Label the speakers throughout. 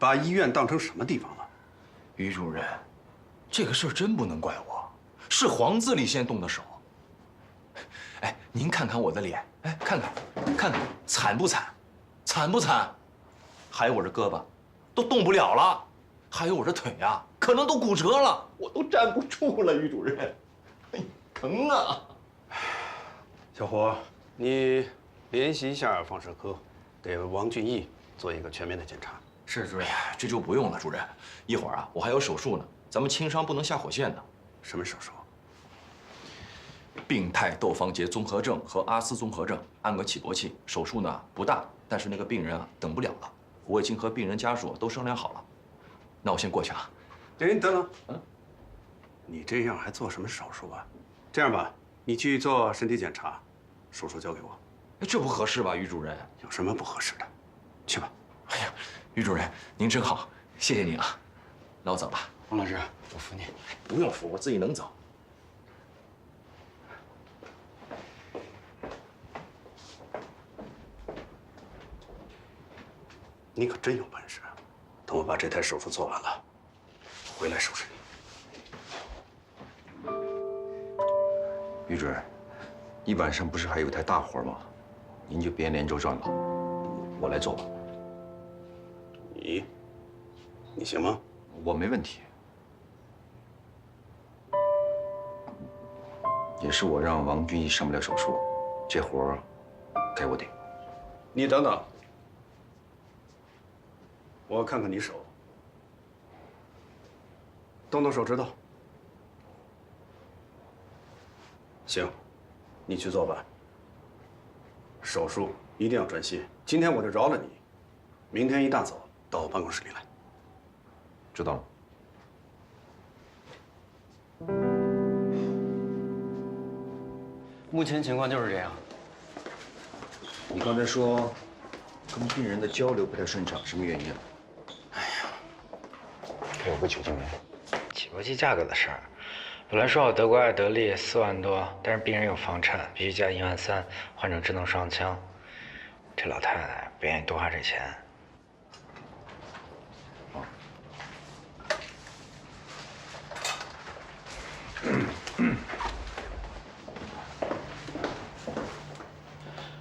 Speaker 1: 把医院当成什么地方了？
Speaker 2: 于主任，这个事儿真不能怪我，是黄自力先动的手。哎，您看看我的脸，哎，看看，惨不惨？惨不惨？还有我这胳膊，都动不了了，还有我这腿呀，可能都骨折了，我都站不住了，于主任，哎，疼啊！
Speaker 1: 小胡，你联系一下放射科，给王俊义做一个全面的检查。
Speaker 2: 是主任，这就不用了，主任，一会儿啊，我还有手术呢，咱们轻伤不能下火线的。
Speaker 1: 什么手术？
Speaker 2: 病态窦房结综合症和阿斯综合症，安个起搏器，手术呢不大，但是那个病人啊等不了了，我已经和病人家属都商量好了。那我先过去啊。
Speaker 1: 哎，等等，你这样还做什么手术啊？这样吧，你去做身体检查，手术交给我。
Speaker 2: 这不合适吧，于主任？
Speaker 1: 有什么不合适的？去吧。
Speaker 2: 哎呀，于主任，您真好，谢谢您啊。那我走了。
Speaker 1: 王老师，我扶你。
Speaker 2: 不用扶，我自己能走。
Speaker 1: 你可真有本事！等我把这台手术做完了，回来收拾你。
Speaker 3: 于主任，一晚上不是还有台大活吗？您就别连轴转了，我来做吧。
Speaker 1: 你行吗？
Speaker 3: 我没问题。也是我让王俊义上不了手术，这活儿该我顶。
Speaker 1: 你等等，我看看你手，动动手指头。行，你去做吧。手术一定要专心。今天我就饶了你，明天一大早到我办公室里来。
Speaker 3: 知道了。
Speaker 4: 目前情况就是这样。
Speaker 3: 你刚才说跟病人的交流不太顺畅，什么原因啊？还有个酒精棉。
Speaker 5: 起搏器价格的事儿，本来说好德国艾德利4万多，但是病人有房产，必须加1.3万，换成智能双枪。这老太太不愿意多花这钱。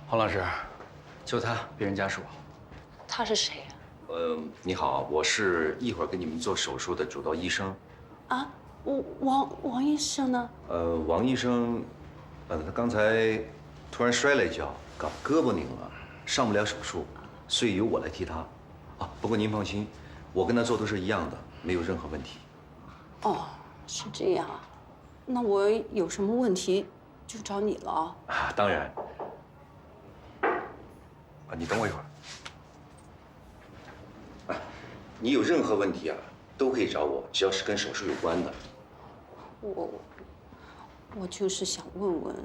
Speaker 4: 黄老师，就他，病人家属。
Speaker 6: 他是谁呀？
Speaker 3: 你好，我是一会儿给你们做手术的主刀医生。
Speaker 6: 啊，王医生呢？
Speaker 3: 王医生，他刚才突然摔了一跤，把胳膊拧了，上不了手术，所以由我来替他。啊，不过您放心，我跟他做都是一样的，没有任何问题。
Speaker 6: 哦，是这样啊。那我有什么问题就找你了啊。
Speaker 3: 啊，当然。你等我一会儿。你有任何问题啊，都可以找我，只要是跟手术有关的。
Speaker 6: 我就是想问问，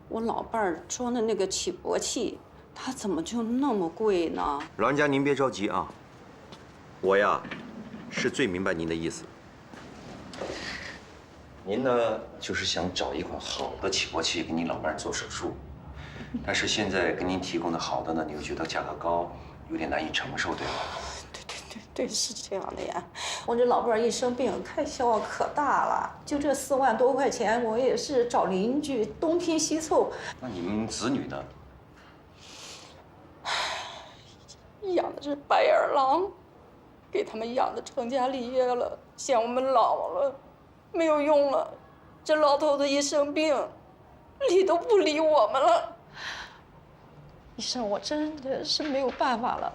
Speaker 6: 我老伴儿装的那个起搏器，它怎么就那么贵呢？
Speaker 3: 老人家您别着急啊，我呀是最明白您的意思。您呢就是想找一款好的起搏器给您老伴儿做手术。但是现在给您提供的好的呢，你又觉得价格高，有点难以承受，对吧？
Speaker 6: 对，是这样的呀。我这老伴儿一生病，开销可大了，就这4万多块钱，我也是找邻居东拼西凑。
Speaker 3: 那你们子女呢？
Speaker 6: 养的是白眼狼，给他们养的成家立业了，嫌我们老了，没有用了。这老头子一生病，理都不理我们了。医生，我真的是没有办法了。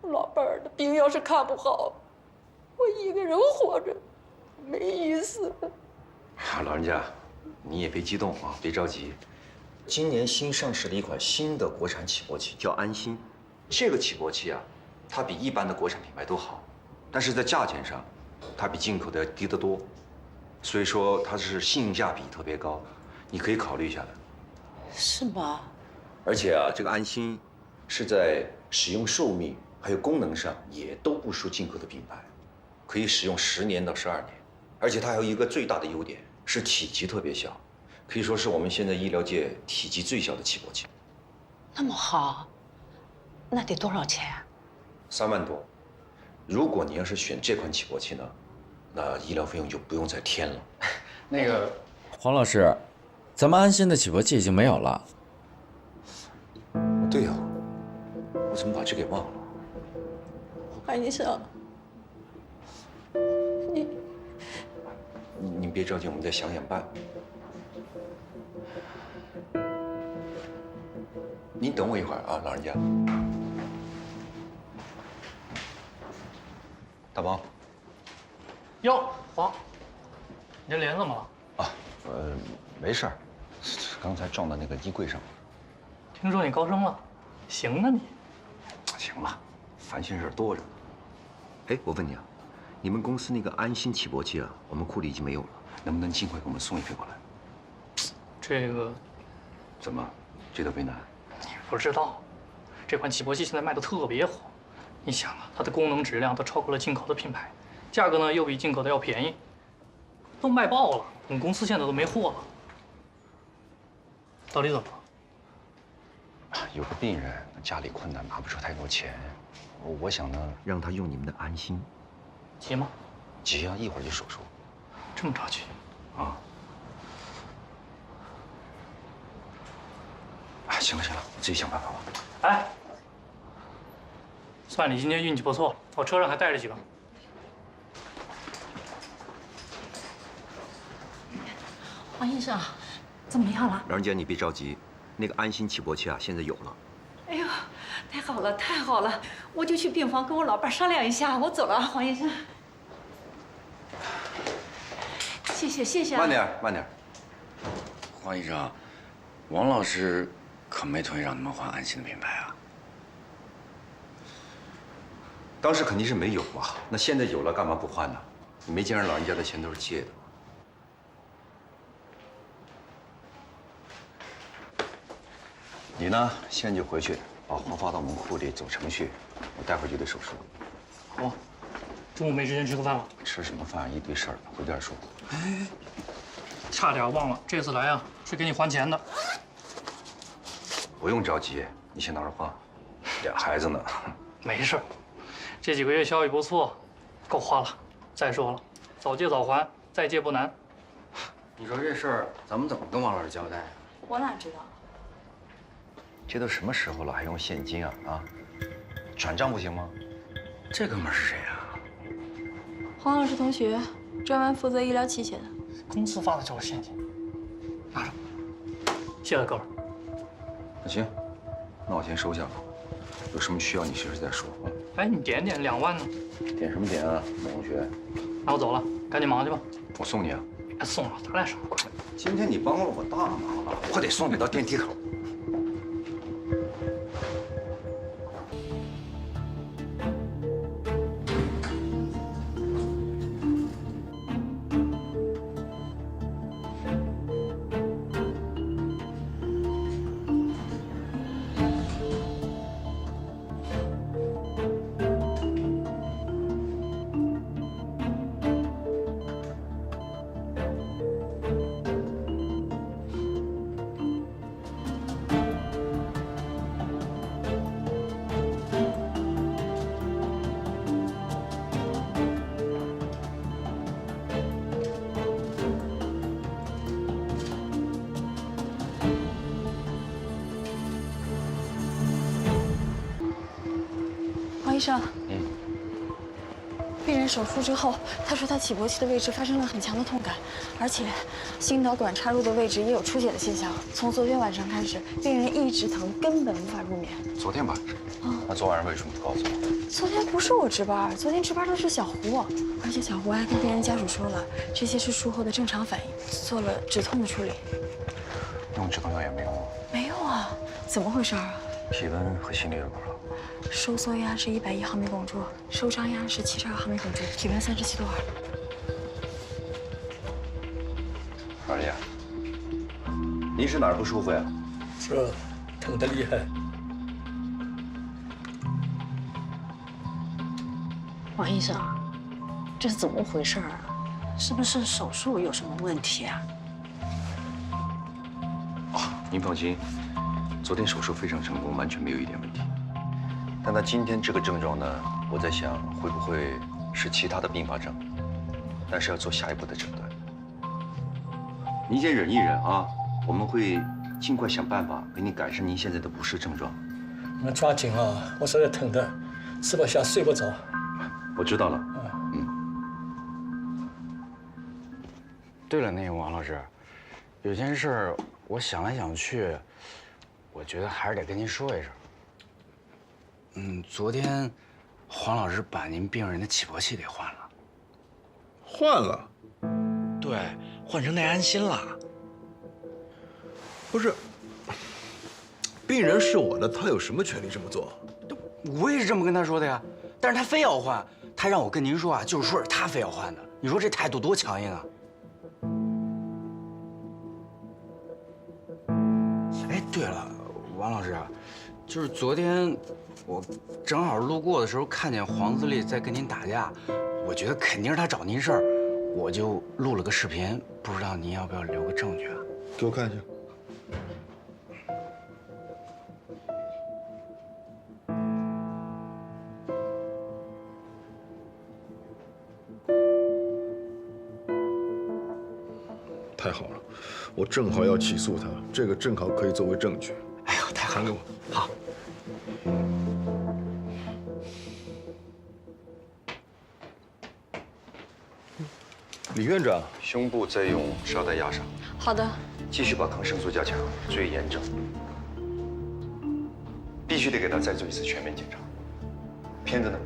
Speaker 6: 我老伴儿的病要是看不好，我一个人活着没意思。
Speaker 3: 老人家，你也别激动啊，别着急。今年新上市了一款新的国产起搏器，叫安心。这个起搏器啊，它比一般的国产品牌都好，但是在价钱上，它比进口的要低得多。所以说它是性价比特别高，你可以考虑一下的。
Speaker 6: 是吗？
Speaker 3: 而且啊，这个安心是在使用寿命还有功能上也都不输进口的品牌，可以使用10年到12年。而且它还有一个最大的优点是体积特别小，可以说是我们现在医疗界体积最小的起搏器。
Speaker 6: 那么好，那得多少钱啊？3
Speaker 3: 万多。如果你要是选这款起搏器呢，那医疗费用就不用再添了。
Speaker 4: 那个
Speaker 7: 黄老师，咱们安心的起搏器已经没有了。
Speaker 3: 对呀，我怎么把这给忘了？
Speaker 6: 黄医生，
Speaker 3: 您别着急，我们再想想办法。您等我一会儿啊，老人家。大王。
Speaker 8: 哟，黄，你这脸怎么了？
Speaker 3: 啊，没事儿，刚才撞到那个衣柜上了。
Speaker 8: 听说你高升了，行啊你。
Speaker 3: 行了，烦心事多着呢。哎，我问你啊，你们公司那个安心起搏器啊，我们库里已经没有了，能不能尽快给我们送一批过来？
Speaker 8: 这个
Speaker 3: 怎么，觉得为难？
Speaker 8: 你不知道，这款起搏器现在卖的特别火。你想啊，它的功能质量都超过了进口的品牌，价格呢又比进口的要便宜，都卖爆了。我们公司现在都没货了。到底怎么了？
Speaker 3: 有个病人家里困难，拿不出太多钱，我想呢，让他用你们的安心。
Speaker 8: 急吗？
Speaker 3: 急啊，一会儿就手术。
Speaker 8: 这么着急？
Speaker 3: 啊。哎，行了行了，我自己想办法吧。
Speaker 8: 哎，算你今天运气不错，我车上还带着几个。
Speaker 9: 黄医生，怎么样了？
Speaker 3: 老人家，你别着急，那个安心起搏器啊，现在有了。
Speaker 9: 哎呦，太好了，太好了！我就去病房跟我老伴商量一下，我走了啊，黄医生。谢谢谢谢。
Speaker 3: 慢点慢点。
Speaker 10: 黄医生，王老师可没同意让你们换安心的品牌啊。
Speaker 3: 当时肯定是没有嘛，那现在有了，干嘛不换呢？你没见着老人家的钱都是借的。你呢，现在就回去，把货发到我们库里走程序，我待会儿就得手术。
Speaker 8: 好，中午没时间吃个饭了。
Speaker 3: 吃什么饭？一堆事儿，回点说。
Speaker 8: 哎，差点忘了，这次来啊是给你还钱的。
Speaker 3: 不用着急，你先拿着花，俩孩子呢。
Speaker 8: 没事儿，这几个月效益不错，够花了。再说了，早借早还，再借不难。
Speaker 4: 你说这事儿咱们怎么跟王老师交代啊？
Speaker 6: 我哪知道？
Speaker 3: 这都什么时候了，还用现金啊？啊，转账不行吗？
Speaker 4: 这哥们儿是谁啊？
Speaker 6: 黄老师同学，专门负责医疗器械的。
Speaker 8: 公司发的就是现金，拿着。谢了，哥们儿。
Speaker 3: 那行，那我先收下了。有什么需要你随时再说啊。
Speaker 8: 哎，你点2万呢？
Speaker 3: 点什么点啊，某同学？
Speaker 8: 那我走了，赶紧忙去吧。
Speaker 3: 我送你啊。
Speaker 8: 别送了，咱俩什么关系？
Speaker 3: 今天你帮了我大忙了，我得送你到电梯口。
Speaker 6: 黄医生，病人手术之后，他说他起搏器的位置发生了很强的痛感，而且心导管插入的位置也有出血的现象。从昨天晚上开始，病人一直疼，根本无法入眠。
Speaker 3: 昨天晚上？那昨晚上为什么不告诉我？
Speaker 6: 昨天不是我值班，昨天值班的是小胡，而且小胡还跟病人家属说了，这些是术后的正常反应，做了止痛的处理。
Speaker 3: 用止痛药也没用吗？
Speaker 6: 没有啊，怎么回事啊？
Speaker 3: 体温和心率是多少？
Speaker 6: 收缩压是110毫米汞柱，收张压是72毫米汞柱，体温37度2。
Speaker 3: 老人家，您是哪儿不舒服呀？
Speaker 8: 这疼得厉害。
Speaker 9: 黄医生，这是怎么回事啊？是不是手术有什么问题啊？
Speaker 3: 您放心，昨天手术非常成功，完全没有一点问题。但他今天这个症状呢，我在想会不会是其他的并发症，但是要做下一步的诊断。您先忍一忍啊，我们会尽快想办法给你改善您现在的不适症状。
Speaker 11: 你们抓紧啊！我实在疼的吃不下睡不着。
Speaker 3: 我知道了。
Speaker 5: 对了，那个王老师，有件事儿我想来想去，我觉得还是得跟您说一声。昨天黄老师把您病人的起搏器给换了。
Speaker 12: 换了？
Speaker 5: 对，换成那安心了。
Speaker 12: 不是，病人是我的，他有什么权利这么做？
Speaker 5: 我也是这么跟他说的呀，但是他非要换，他让我跟您说啊，就是说是他非要换的。你说这态度多强硬啊！哎，对了，王老师，就是昨天我正好路过的时候，看见黄自立在跟您打架，我觉得肯定是他找您事儿，我就录了个视频，不知道您要不要留个证据啊？
Speaker 12: 给我看一下。太好了，我正好要起诉他，这个正好可以作为证据。
Speaker 5: 哎呦，太好了！
Speaker 12: 传给我。
Speaker 5: 好。
Speaker 3: 李院长，胸部再用沙袋压上，
Speaker 9: 好的。
Speaker 3: 继续把抗生素加强，注意炎症。必须得给他再做一次全面检查。片子呢？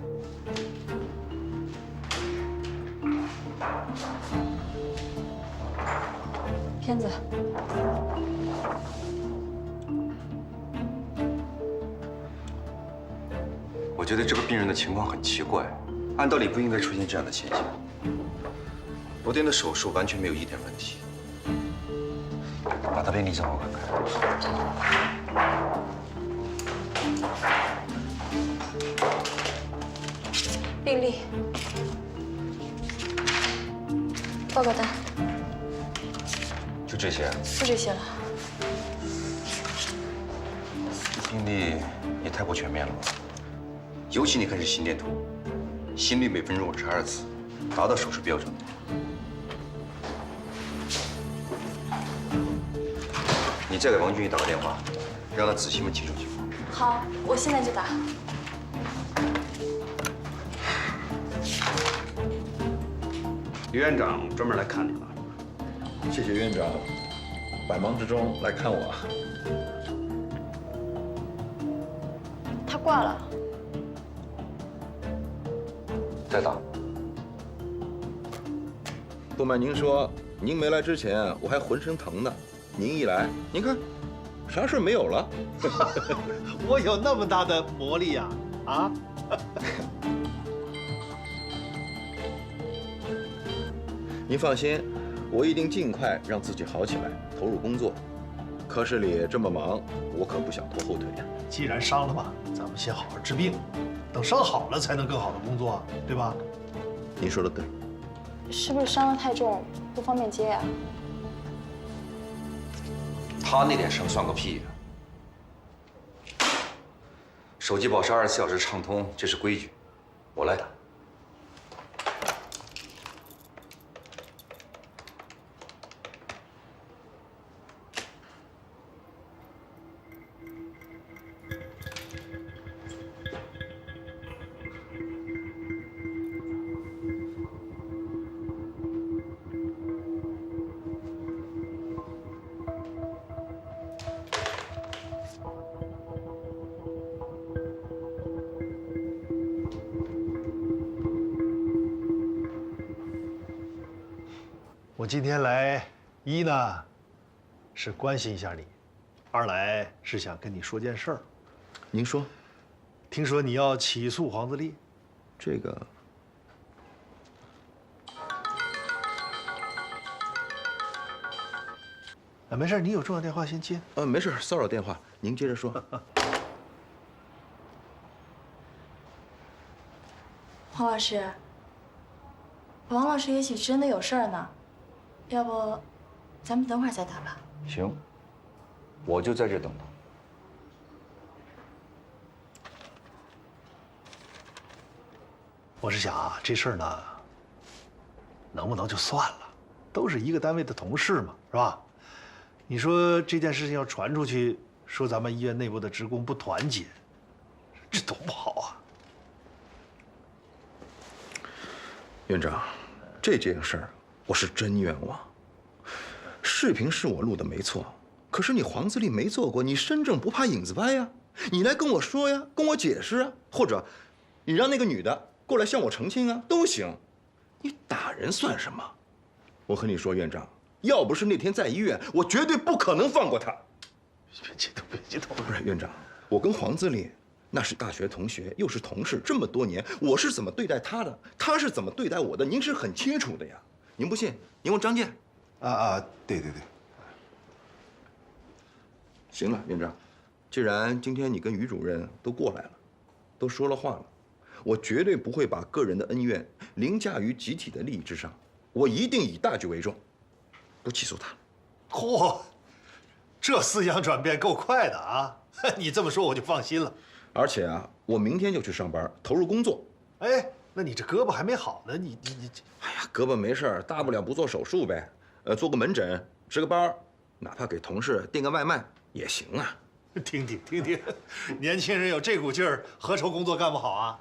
Speaker 9: 片子。
Speaker 3: 我觉得这个病人的情况很奇怪，按道理不应该出现这样的现象。昨天的手术完全没有一点问题。把他病历让我看
Speaker 9: 看。病历。报告单。
Speaker 3: 就这些？
Speaker 9: 就这些了。
Speaker 3: 病历也太不全面了吧？尤其你看这心电图，心率每分钟52次，达到手术标准。你再给王俊宇打个电话，让他仔细问清楚情况。
Speaker 9: 好，我现在就打。
Speaker 1: 于院长专门来看你了。
Speaker 12: 谢谢院长，百忙之中来看我。
Speaker 9: 他挂了。
Speaker 3: 再打。
Speaker 12: 不瞒您说，您没来之前我还浑身疼呢，您一来，您看，啥事没有了。
Speaker 11: 我有那么大的魔力呀！啊！
Speaker 12: 您放心，我一定尽快让自己好起来，投入工作。科室里这么忙，我可不想拖后腿呀。
Speaker 11: 既然伤了嘛，咱们先好好治病，等伤好了才能更好的工作，对吧？
Speaker 12: 您说的对。
Speaker 9: 是不是伤得太重，不方便接呀？
Speaker 3: 他那点伤算个屁呀！手机保持24小时畅通，这是规矩，我来打。
Speaker 11: 我今天来，一呢是关心一下你，二来是想跟你说件事儿。
Speaker 12: 您说。
Speaker 11: 听说你要起诉黄自立，
Speaker 12: 这个。
Speaker 11: 没事，你有重要电话先接。
Speaker 12: 没事，骚扰电话，您接着说。
Speaker 9: 黄老师，王老师也许真的有事儿呢，要不咱们等会儿再打吧。
Speaker 3: 行，我就在这等他。
Speaker 11: 我是想啊，这事儿呢，能不能就算了？都是一个单位的同事嘛，是吧？你说这件事情要传出去，说咱们医院内部的职工不团结，这多不好啊！
Speaker 12: 院长，这件事儿我是真冤枉。视频是我录的没错，可是你黄自立没做过，你身正不怕影子歪呀，你来跟我说呀，跟我解释啊，或者你让那个女的过来向我澄清啊，都行。你打人算什么？我和你说，院长，要不是那天在医院，我绝对不可能放过他。
Speaker 11: 别激动，别激动。
Speaker 12: 不是院长，我跟黄自立那是大学同学，又是同事，这么多年，我是怎么对待他的，他是怎么对待我的，您是很清楚的呀。您不信，您问张健。对。行了，院长，既然今天你跟于主任都过来了，都说了话了，我绝对不会把个人的恩怨凌驾于集体的利益之上，我一定以大局为重，不起诉他。
Speaker 11: 嚯，这思想转变够快的啊！你这么说我就放心了。
Speaker 12: 而且啊，我明天就去上班，投入工作。
Speaker 11: 哎，那你这胳膊还没好呢，你……
Speaker 12: 哎呀，胳膊没事儿，大不了不做手术呗，做个门诊，值个班，哪怕给同事订个外卖也行啊。
Speaker 11: 听听，年轻人有这股劲儿，何愁工作干不好啊？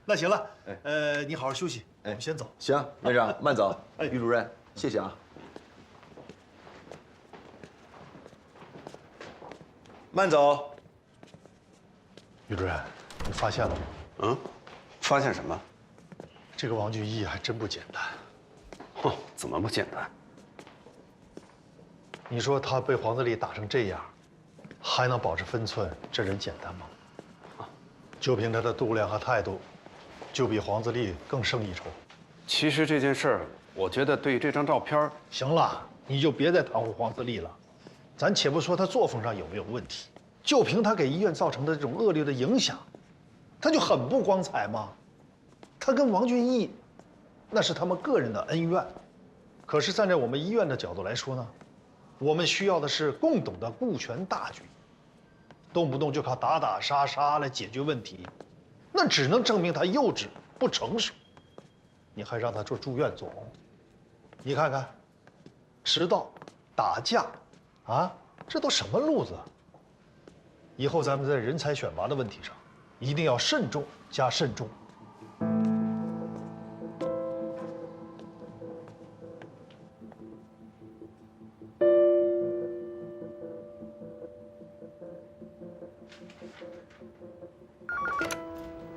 Speaker 11: 那行了，你好好休息，我们先走。
Speaker 12: 行，院长慢走。于主任，谢谢啊。慢走。
Speaker 11: 于主任，你发现了吗？
Speaker 1: 嗯，发现什么？
Speaker 11: 这个王俊义还真不简单。
Speaker 1: 哼，怎么不简单？
Speaker 11: 你说他被黄自立打成这样，还能保持分寸，这人简单吗？就凭他的度量和态度，就比黄自立更胜一筹。
Speaker 1: 其实这件事儿，我觉得对这张照片……
Speaker 11: 行了，你就别再袒护黄自立了。咱且不说他作风上有没有问题，就凭他给医院造成的这种恶劣的影响，他就很不光彩嘛。他跟王俊义，那是他们个人的恩怨。可是站在我们医院的角度来说呢，我们需要的是共懂的顾全大局。动不动就靠打打杀杀来解决问题，那只能证明他幼稚不成熟。你还让他做住院总，你看看，迟到、打架，啊，这都什么路子？以后咱们在人才选拔的问题上，一定要慎重加慎重。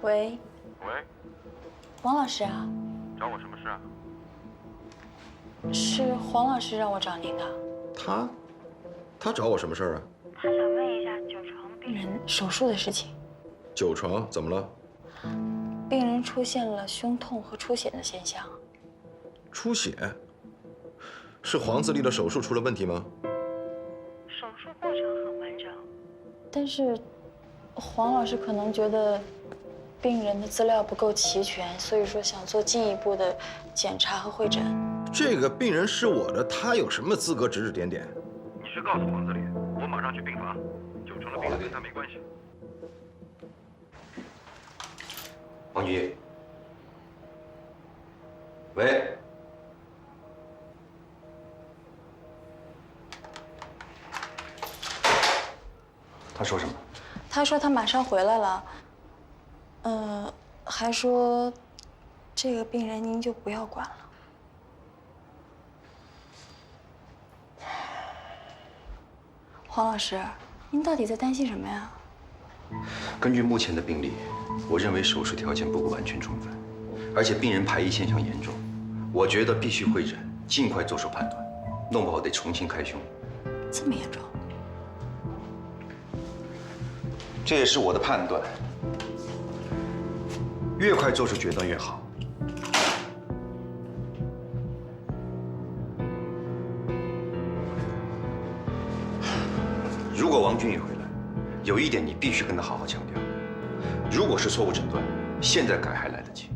Speaker 9: 喂，王老师啊，
Speaker 13: 找我什么事啊？
Speaker 9: 是黄老师让我找您的。
Speaker 12: 他找我什么事儿啊？
Speaker 9: 他想问一下9床病人手术的事情。
Speaker 12: 9床怎么了？
Speaker 9: 病人出现了胸痛和出血的现象。
Speaker 12: 出血？是黄自立的手术出了问题吗？
Speaker 9: 手术过程很完整，但是黄老师可能觉得病人的资料不够齐全，所以说想做进一步的检查和会诊。
Speaker 12: 这个病人是我的，他有什么资格指指点点？
Speaker 13: 你去告诉黄自立，我马上去病房。9床的病人跟他没关系。
Speaker 3: 王俊义，喂，他说什么？
Speaker 9: 他说他马上回来了，还说这个病人您就不要管了。黄老师，您到底在担心什么呀？
Speaker 3: 根据目前的病例，我认为手术条件不完全充分，而且病人排异现象严重，我觉得必须会诊，尽快做出判断，弄不好得重新开胸。
Speaker 9: 这么严重？
Speaker 3: 这也是我的判断，越快做出决断越好。如果王俊义回来，有一点你必须跟他好好强调：如果是错误诊断，现在改还来得及。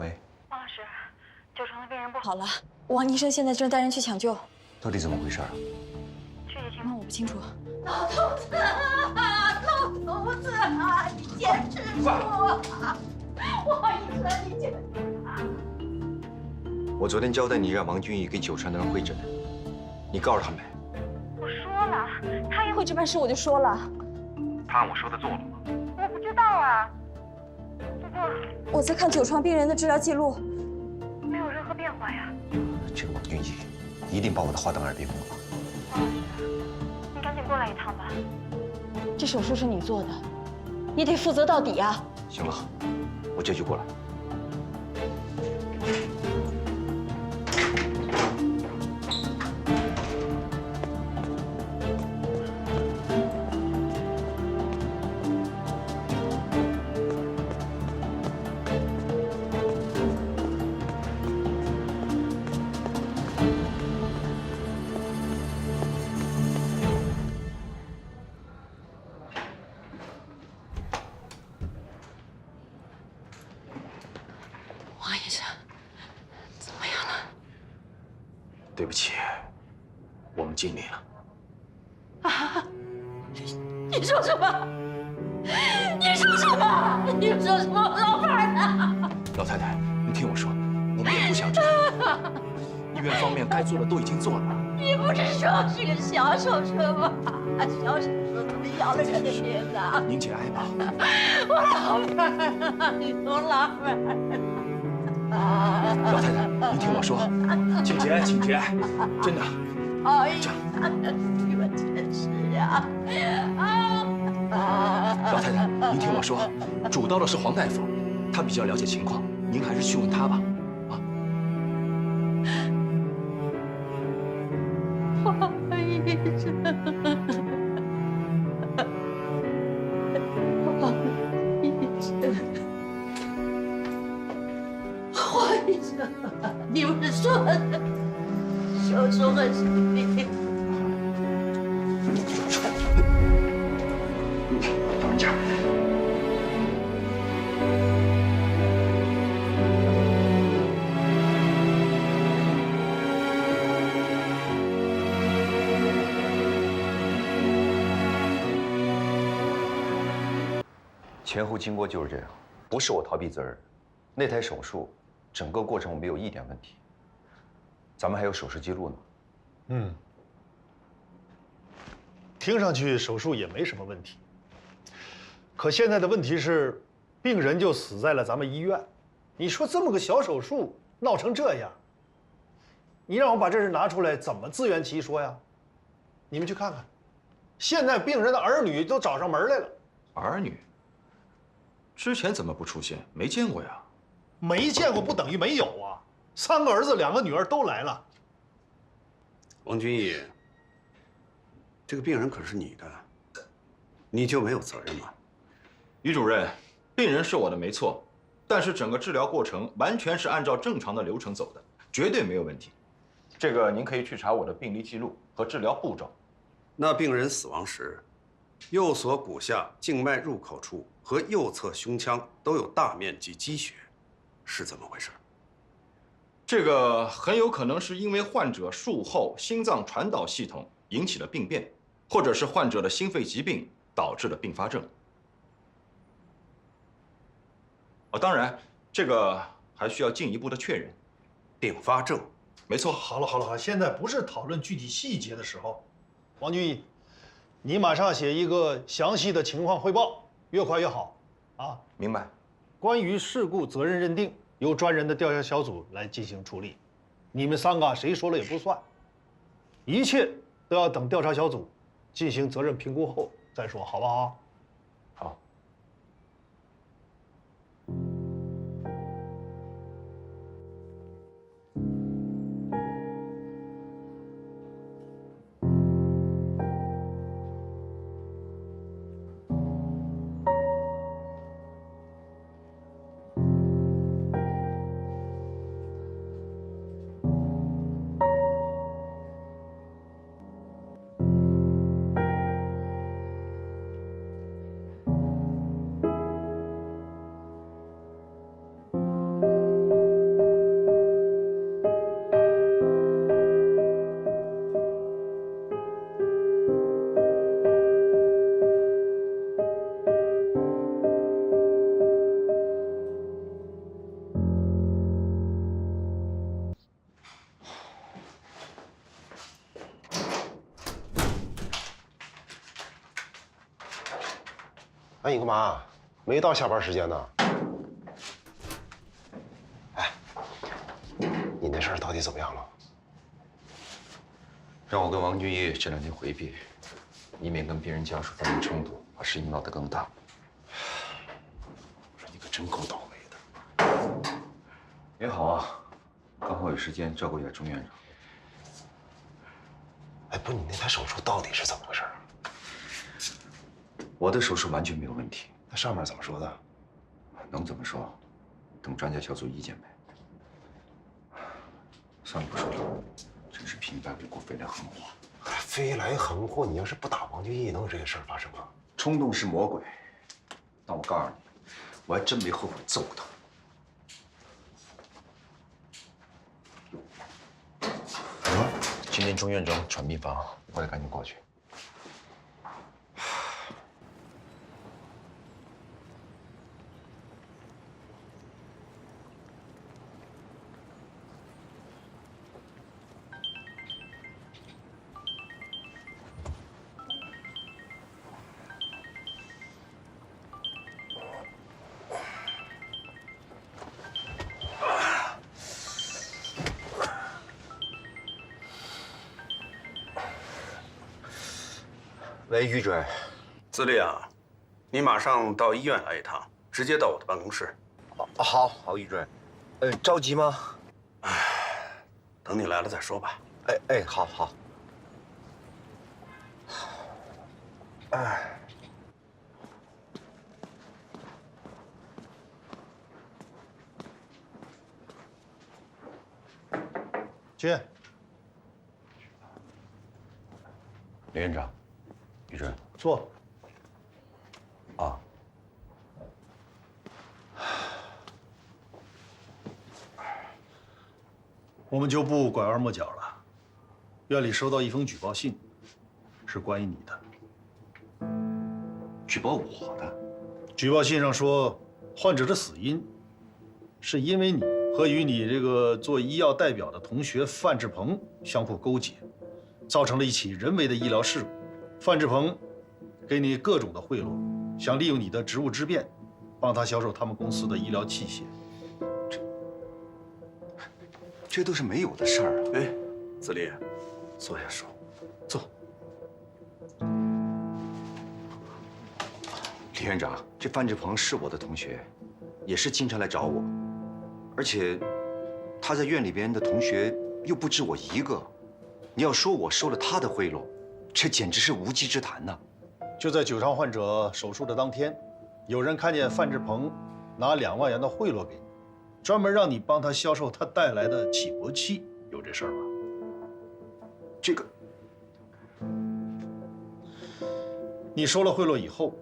Speaker 3: 喂，
Speaker 9: 王老师，9成的病人不好了，王医生现在正带人去抢救。
Speaker 3: 到底怎么回事啊？
Speaker 9: 具体情况我不清楚。
Speaker 6: 老头子，老头子，你坚持住啊！王医生，你坚持啊！
Speaker 3: 我昨天交代你让王俊义给9川的人会诊，你告诉他没？
Speaker 9: 我说了，他一会值班室我就说了。
Speaker 13: 他按我说的做了吗？
Speaker 9: 我不知道啊。不过我在看9川病人的治疗记录，没有任何变化呀。
Speaker 3: 这个王俊义一定把我的话当耳边风了。
Speaker 9: 王老师，你赶紧过来一趟吧。这手术是你做的，你得负责到底啊。
Speaker 3: 行了，我这就过来。
Speaker 9: 王医生，怎么样了？
Speaker 2: 对不起，我们尽力了。
Speaker 6: 啊！你说什么？你说什么？你说什么？老伴呢？
Speaker 2: 老太太，你听我说，我们也不想这样。医院方面该做的都已经做了。
Speaker 6: 你不是说是个小手术吗？小手术怎么要了人的命啊？
Speaker 2: 您节哀吧。
Speaker 6: 我老伴儿，你说老伴儿。
Speaker 2: 老太太，您听我说，请节哀，请节哀，真的。
Speaker 6: 哎呀，你们真是啊！
Speaker 2: 老太太，您听我说，主刀的是黄大夫，他比较了解情况，您还是去问他吧。啊。
Speaker 6: 王医生，王医生。黄医生，你不是说手术很顺利？
Speaker 3: 老人家，前后经过就是这样，不是我逃避责任。那台手术整个过程我没有一点问题。咱们还有手术记录呢。
Speaker 11: 嗯，听上去手术也没什么问题。可现在的问题是，病人就死在了咱们医院。你说这么个小手术闹成这样，你让我把这事拿出来，怎么自圆其说呀？你们去看看，现在病人的儿女都找上门来了。
Speaker 2: 儿女？之前怎么不出现？没见过呀。
Speaker 11: 没见过不等于没有啊！3个儿子2个女儿都来了。
Speaker 1: 王俊义，这个病人可是你的，你就没有责任吗？
Speaker 2: 于主任，病人是我的没错，但是整个治疗过程完全是按照正常的流程走的，绝对没有问题。这个您可以去查我的病历记录和治疗步骤。
Speaker 1: 那病人死亡时，右锁骨下静脉入口处和右侧胸腔都有大面积积血，是怎么回事？
Speaker 2: 这个很有可能是因为患者术后心脏传导系统引起了病变，或者是患者的心肺疾病导致了并发症。当然，这个还需要进一步的确认。
Speaker 1: 并发症，
Speaker 2: 没错。
Speaker 11: 好了，现在不是讨论具体细节的时候。王俊义，你马上写一个详细的情况汇报，越快越好，啊？
Speaker 3: 明白。
Speaker 11: 关于事故责任认定，由专人的调查小组来进行处理。你们3个谁说了也不算，一切都要等调查小组进行责任评估后再说，好不好？
Speaker 3: 好。
Speaker 14: 你干嘛？没到下班时间呢。哎，你那事儿到底怎么样了？
Speaker 3: 让我跟王俊义这2天回避，以免跟病人家属发生冲突，把事情闹得更大。
Speaker 14: 我说你可真够倒霉的。
Speaker 3: 也好啊，刚好有时间照顾一下钟院长。
Speaker 14: 哎，不，你那台手术到底是怎么回事？
Speaker 3: 我的手术完全没有问题。
Speaker 14: 那上面怎么说的？
Speaker 3: 能怎么说？等专家小组意见呗。算了，不说了，真是平白无故飞来横祸。
Speaker 14: 飞来横祸，你要是不打王俊义，能有这些事儿发生吗？
Speaker 3: 冲动是魔鬼，但我告诉你，我还真没后悔揍他。今天钟院长传秘方，我得赶紧过去。喂，于准，
Speaker 1: 自立啊，你马上到医院来一趟，直接到我的办公室。
Speaker 3: 好，于准。着急吗？
Speaker 1: 等你来了再说吧。
Speaker 3: 好。
Speaker 11: 去。
Speaker 3: 李院长，于准，
Speaker 11: 坐。
Speaker 3: 啊。
Speaker 11: 我们就不拐弯抹角了。院里收到一封举报信，是关于你的。
Speaker 3: 举报我的？
Speaker 11: 举报信上说，患者的死因是因为你和与你这个做医药代表的同学范志鹏相互勾结，造成了一起人为的医疗事故。范志鹏给你各种的贿赂，想利用你的职务之便，帮他销售他们公司的医疗器械。
Speaker 3: 这都是没有的事儿啊！
Speaker 1: 哎，子立，坐下说，坐。
Speaker 3: 李院长，这范志鹏是我的同学，也是经常来找我，而且他在院里边的同学又不止我一个。你要说我收了他的贿赂，这简直是无稽之谈呐！
Speaker 11: 就在久昌患者手术的当天，有人看见范志鹏拿2万元的贿赂给你，专门让你帮他销售他带来的起搏器，有这事儿吗？
Speaker 3: 这个，
Speaker 11: 你收了贿赂以后，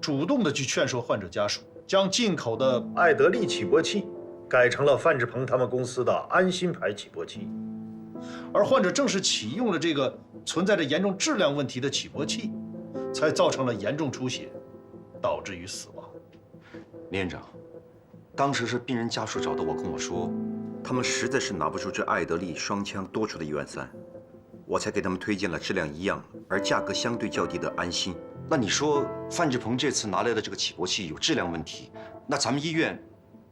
Speaker 11: 主动的去劝说患者家属，将进口的艾德利起搏器改成了范志鹏他们公司的安心牌起搏器，而患者正是启用了这个存在着严重质量问题的起搏器，才造成了严重出血，导致于死亡。
Speaker 3: 李院长，当时是病人家属找到我跟我说，他们实在是拿不出这艾德利双枪多出的1万3，我才给他们推荐了质量一样而价格相对较低的安心。那你说范志鹏这次拿来的这个起搏器有质量问题，那咱们医院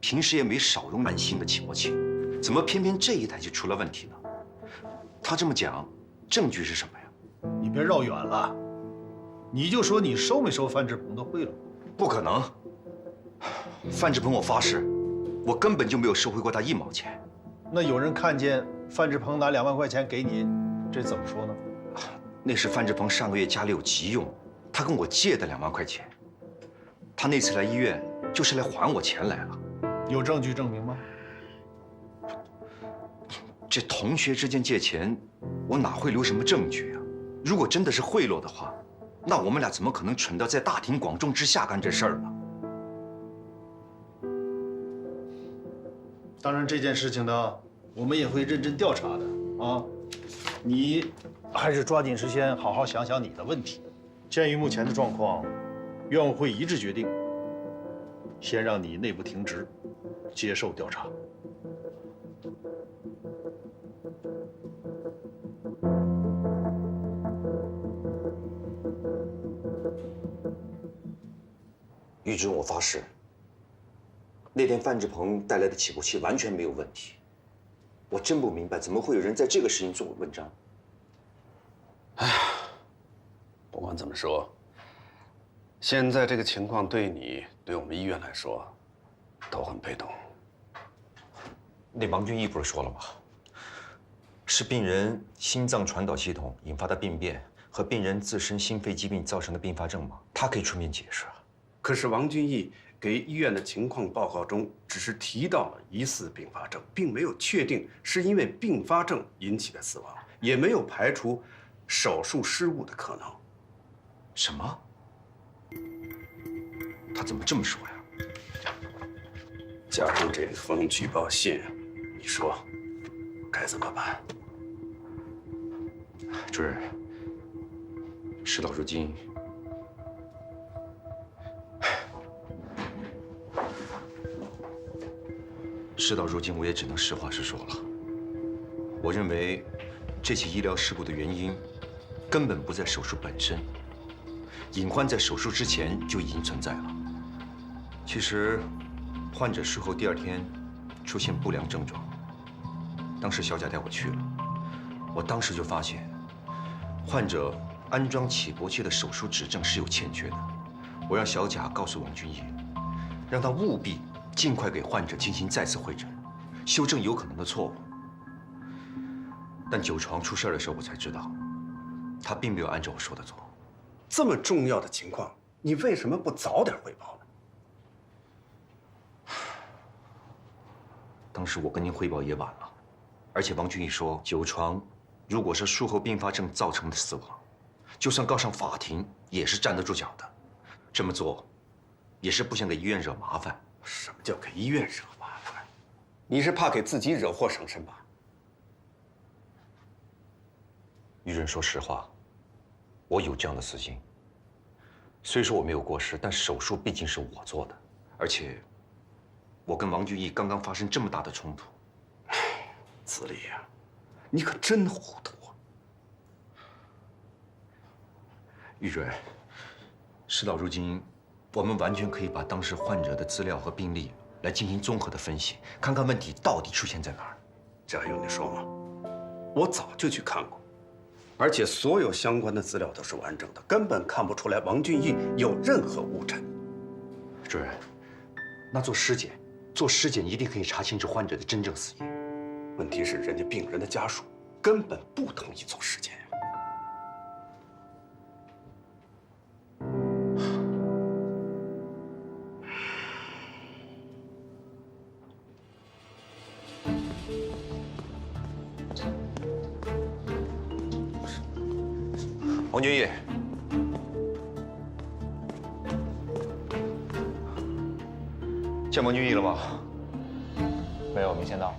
Speaker 3: 平时也没少用安心的起搏器，怎么偏偏这一台就出了问题呢？他这么讲，证据是什么呀？
Speaker 11: 你别绕远了，你就说你收没收范志鹏的贿赂？
Speaker 3: 不可能，范志鹏，我发誓，我根本就没有收回过他1毛钱。
Speaker 11: 那有人看见范志鹏拿2万块钱给你，这怎么说呢？
Speaker 3: 那是范志鹏上个月家里有急用，他跟我借的2万块钱。他那次来医院就是来还我钱来了。
Speaker 11: 有证据证明吗？
Speaker 3: 这同学之间借钱，我哪会留什么证据啊？如果真的是贿赂的话，那我们俩怎么可能蠢到在大庭广众之下干这事儿呢？
Speaker 11: 当然，这件事情呢，我们也会认真调查的啊。你还是抓紧时间好好想想你的问题。鉴于目前的状况，院务会一致决定，先让你内部停职，接受调查。
Speaker 3: 玉珍，我发誓，那天范志鹏带来的起搏器完全没有问题。我真不明白，怎么会有人在这个事情做文章？
Speaker 1: 哎呀，不管怎么说，现在这个情况对你、对我们医院来说，都很被动。
Speaker 3: 那王俊义不是说了吗？是病人心脏传导系统引发的病变和病人自身心肺疾病造成的并发症吗？他可以出面解释啊。
Speaker 1: 可是王俊义给医院的情况报告中只是提到了疑似并发症，并没有确定是因为并发症引起的死亡，也没有排除手术失误的可能。
Speaker 3: 什么？他怎么这么说呀？
Speaker 1: 加上这封举报信，你说该怎么办？
Speaker 3: 主任，事到如今，我也只能实话实说了。我认为，这起医疗事故的原因根本不在手术本身，隐患在手术之前就已经存在了。其实，患者术后第2天出现不良症状，当时小贾带我去了，我当时就发现，患者安装起搏器的手术指证是有欠缺的。我让小贾告诉王俊义，让他务必尽快给患者进行再次会诊，修正有可能的错误。但9床出事的时候，我才知道，他并没有按照我说的做。
Speaker 1: 这么重要的情况，你为什么不早点汇报呢？
Speaker 3: 当时我跟您汇报也晚了，而且王俊义说9床如果是术后并发症造成的死亡，就算告上法庭也是站得住脚的。这么做，也是不想给医院惹麻烦。
Speaker 1: 什么叫给医院惹麻烦？你是怕给自己惹祸上身吧？
Speaker 3: 于仁，说实话，我有这样的私心。虽说我没有过失，但手术毕竟是我做的，而且我跟王俊义刚刚发生这么大的冲突。
Speaker 1: 子立呀，你可真糊涂啊！
Speaker 3: 于主任，事到如今，我们完全可以把当时患者的资料和病历来进行综合的分析，看看问题到底出现在哪儿。
Speaker 1: 这还用你说吗？我早就去看过，而且所有相关的资料都是完整的，根本看不出来王俊义有任何误诊。
Speaker 3: 主任，那做尸检一定可以查清楚患者的真正死因。
Speaker 1: 问题是，人家病人的家属根本不同意做尸检呀。
Speaker 3: 王俊义，见王俊义了吗？
Speaker 5: 没有，没见到。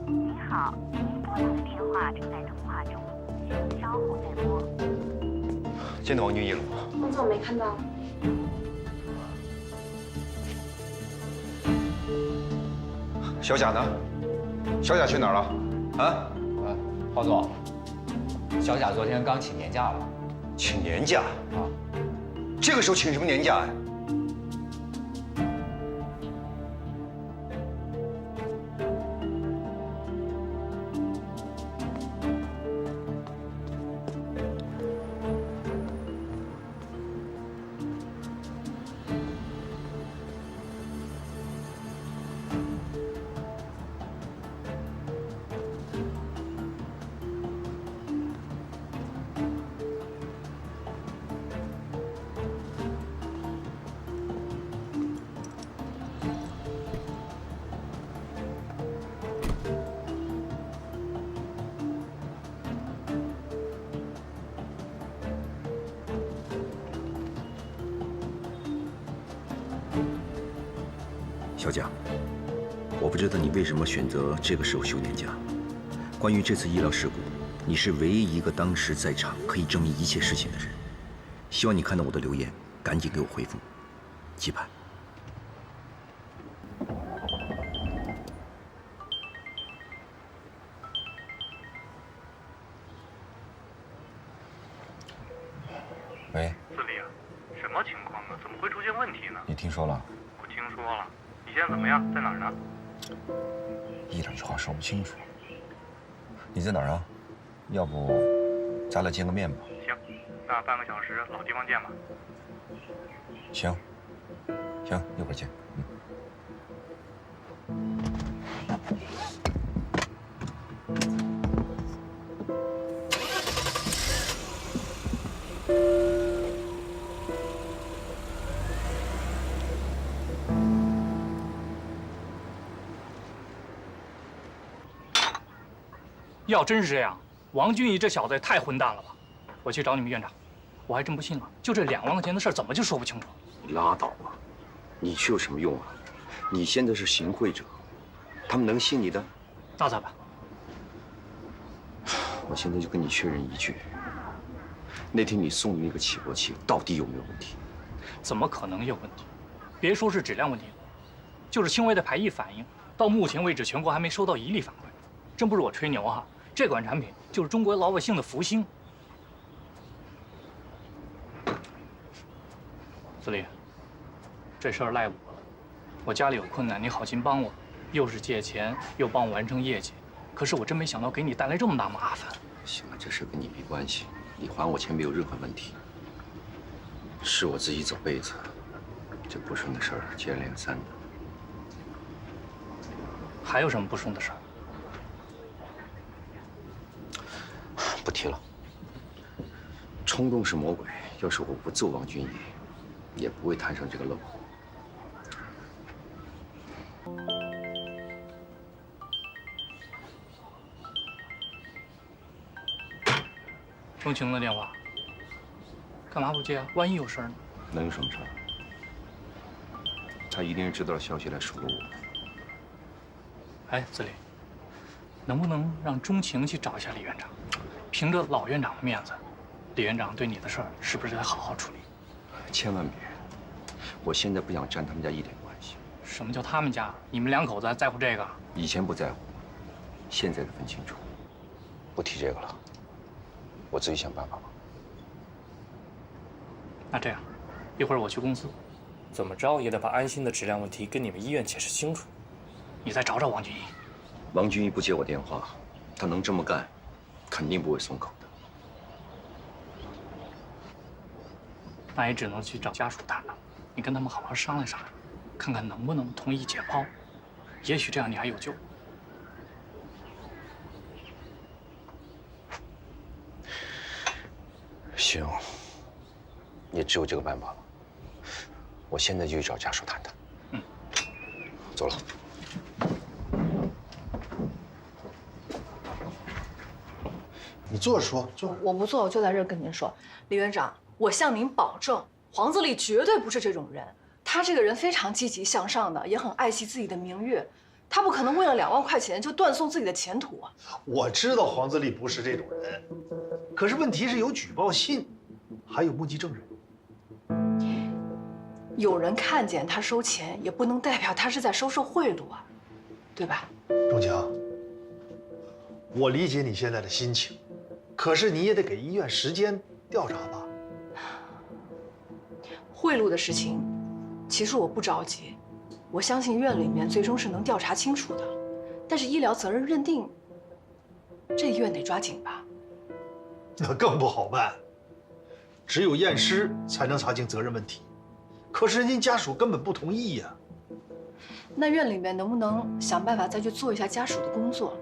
Speaker 15: 您好，您拨打的电话正在通话中，请稍后再拨。
Speaker 3: 见到王俊义了吗？
Speaker 9: 工作没看到。
Speaker 3: 小贾呢？小贾去哪儿了？啊？
Speaker 5: 黄总，小贾昨天刚请年假了。
Speaker 3: 请年假？啊？这个时候请什么年假呀？
Speaker 16: 小贾，我不知道你为什么选择这个时候休年假。关于这次医疗事故，你是唯一一个当时在场可以证明一切事情的人。希望你看到我的留言，赶紧给我回复。季盼。
Speaker 3: 喂，
Speaker 13: 自立啊，什么情况啊？怎么会出现问题呢？
Speaker 3: 你听说了？
Speaker 13: 我听说了。你现在怎么样？在哪儿呢？
Speaker 3: 一两句话说不清楚。你在哪儿啊？要不咱俩见个面吧？
Speaker 13: 行，那半个小时老地方见吧。
Speaker 3: 行，行，一会儿见。
Speaker 8: 要真是这样，王俊义这小子也太混蛋了吧！我去找你们院长，我还真不信了，就这2万块钱的事儿，怎么就说不清楚？
Speaker 16: 拉倒吧，你去有什么用啊？你现在是行贿者，他们能信你的？
Speaker 8: 那咋办？
Speaker 16: 我现在就跟你确认一句：那天你送的那个起搏器到底有没有问题？
Speaker 8: 怎么可能有问题？别说是质量问题了，就是轻微的排异反应，到目前为止全国还没收到一例反馈。真不是我吹牛哈，这款产品就是中国老百姓的福星。子立，这事儿赖我了，我家里有困难，你好心帮我，又是借钱，又帮我完成业绩，可是我真没想到给你带来这么大麻烦。
Speaker 16: 行了，这事跟你没关系，你还我钱没有任何问题。是我自己走背子，这不顺的事儿接二连三的。
Speaker 8: 还有什么不顺的事儿？
Speaker 16: 不提了。冲动是魔鬼，要是我不揍王俊义，也不会摊上这个漏。
Speaker 8: 钟情的电话，干嘛不接啊？万一有事呢？
Speaker 16: 能有什么事儿？他一定是知道了消息来数落我。
Speaker 8: 哎，子立，能不能让钟情去找一下李院长？凭着老院长的面子，李院长对你的事儿是不是得好好处理？
Speaker 16: 千万别！我现在不想沾他们家一点关系。
Speaker 8: 什么叫他们家？你们2口子还在乎这个？
Speaker 16: 以前不在乎，现在得分清楚。不提这个了，我自己想办法吧。
Speaker 8: 那这样，一会儿我去公司，怎么着也得把安心的质量问题跟你们医院解释清楚。你再找找王俊义。
Speaker 16: 王俊义不接我电话，他能这么干，肯定不会松口的。
Speaker 8: 那也只能去找家属谈了。你跟他们好好商量商量，看看能不能同意解剖，也许这样你还有救。
Speaker 16: 行，也只有这个办法了。我现在就去找家属谈谈。
Speaker 8: 嗯，
Speaker 16: 走了。
Speaker 11: 你坐着说，坐。
Speaker 17: 我不坐，我就在这儿跟您说，李院长，我向您保证，黄自立绝对不是这种人。他这个人非常积极向上的，也很爱惜自己的名誉，他不可能为了2万块钱就断送自己的前途啊。
Speaker 11: 我知道黄自立不是这种人，可是问题是有举报信，还有目击证人。
Speaker 17: 有人看见他收钱，也不能代表他是在收受贿赂啊，对吧？
Speaker 11: 钟情，我理解你现在的心情，可是你也得给医院时间调查吧。
Speaker 17: 贿赂的事情，其实我不着急，我相信院里面最终是能调查清楚的。但是医疗责任认定，这医院得抓紧吧。
Speaker 11: 那更不好办，只有验尸才能查清责任问题。可是人家家属根本不同意呀。
Speaker 17: 那院里面能不能想办法再去做一下家属的工作？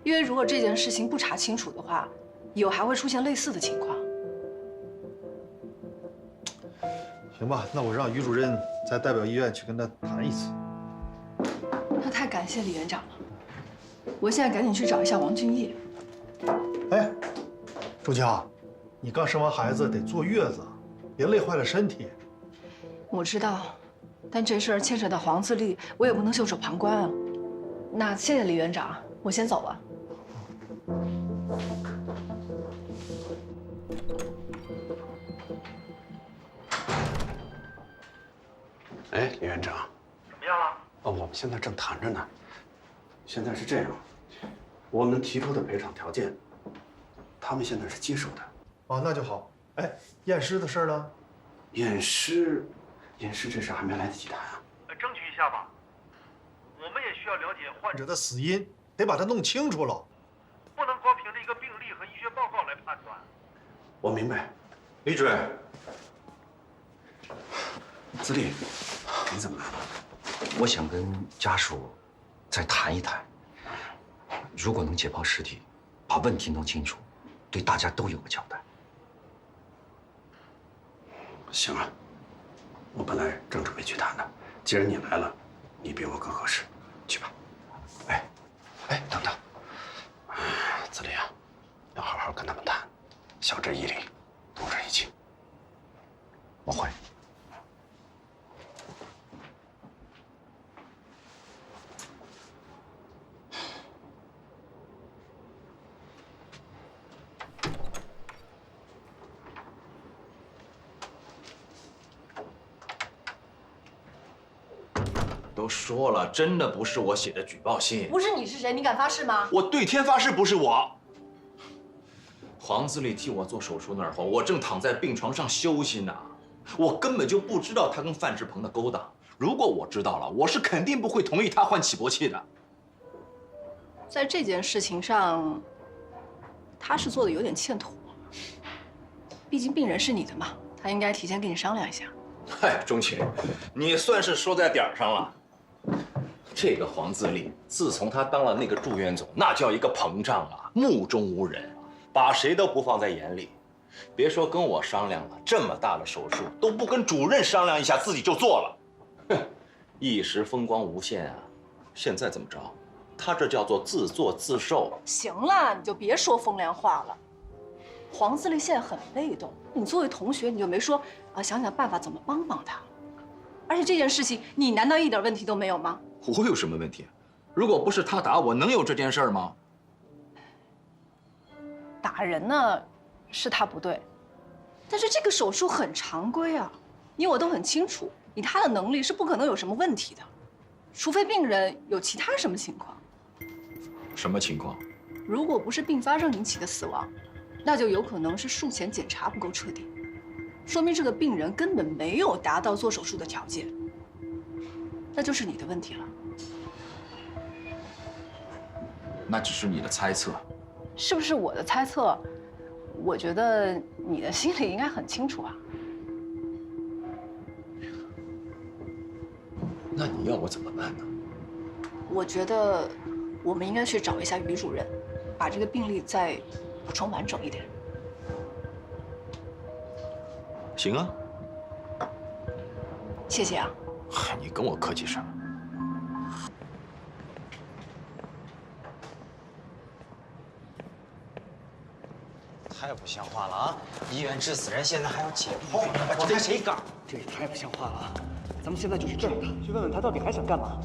Speaker 17: 因为如果这件事情不查清楚的话，以后还会出现类似的情况。
Speaker 11: 行吧，那我让于主任再代表医院去跟他谈一次。
Speaker 17: 那太感谢李院长了，我现在赶紧去找一下王俊义。
Speaker 11: 哎，钟情，你刚生完孩子得坐月子，别累坏了身体。
Speaker 17: 我知道，但这事儿牵扯到黄自立，我也不能袖手旁观啊。那谢谢李院长，我先走了。
Speaker 1: 哎，李院长，
Speaker 13: 怎么样了？
Speaker 1: 哦，我们现在正谈着呢。现在是这样，我们提出的赔偿条件，他们现在是接受的。
Speaker 11: 哦，那就好。哎。哎，验尸的事呢？
Speaker 1: 验尸这事还没来得及谈啊。
Speaker 13: 争取一下吧。我们也需要了解患者
Speaker 11: 的死因，得把它弄清楚了。
Speaker 13: 不能光凭着一个病历和医学报告来判断。
Speaker 1: 我明白。
Speaker 3: 李主任，
Speaker 1: 子立，你怎么来了？
Speaker 3: 我想跟家属再谈一谈。如果能解剖尸体，把问题弄清楚，对大家都有个交代。
Speaker 1: 行啊，我本来正准备去谈的，既然你来了，你比我更合适，去吧。哎，等等，子立啊，要好好跟他们谈，晓之以理，动之以情。
Speaker 3: 我会。
Speaker 2: 都说了，真的不是我写的举报信。
Speaker 17: 不是你是谁？你敢发誓吗？
Speaker 2: 我对天发誓，不是我。黄自立替我做手术那会儿，我正躺在病床上休息呢，我根本就不知道他跟范志鹏的勾当。如果我知道了，我是肯定不会同意他换起搏器的。
Speaker 17: 在这件事情上，他是做的有点欠妥。毕竟病人是你的嘛，他应该提前跟你商量一下。
Speaker 2: 嗨，钟情，你算是说在点儿上了。这个黄自立，自从他当了那个住院总，那叫一个膨胀啊，目中无人，把谁都不放在眼里。别说跟我商量了，这么大的手术都不跟主任商量一下，自己就做了。哼，一时风光无限啊！现在怎么着？他这叫做自作自受。
Speaker 17: 行了，你就别说风凉话了。黄自立现在很被动，你作为同学，你就没说想想办法怎么帮帮他。而且这件事情，你难道一点问题都没有吗？
Speaker 2: 我有什么问题？如果不是他打我，能有这件事吗？
Speaker 17: 打人呢，是他不对，但是这个手术很常规啊，你我都很清楚，以他的能力是不可能有什么问题的，除非病人有其他什么情况。
Speaker 2: 什么情况？
Speaker 17: 如果不是并发症引起的死亡，那就有可能是术前检查不够彻底，说明这个病人根本没有达到做手术的条件，那就是你的问题了。
Speaker 2: 那只是你的猜测，
Speaker 17: 是不是我的猜测？我觉得你的心里应该很清楚啊。
Speaker 2: 那你要我怎么办呢？
Speaker 17: 我觉得我们应该去找一下于主任，把这个病历再补充完整一点。
Speaker 2: 行啊，
Speaker 17: 谢谢啊。
Speaker 2: 你跟我客气什么？
Speaker 5: 太不像话了啊！医院治死人，现在还要解剖，我看谁敢！
Speaker 18: 这也太不像话了啊！咱们现在就去找他，去问问他到底还想干嘛。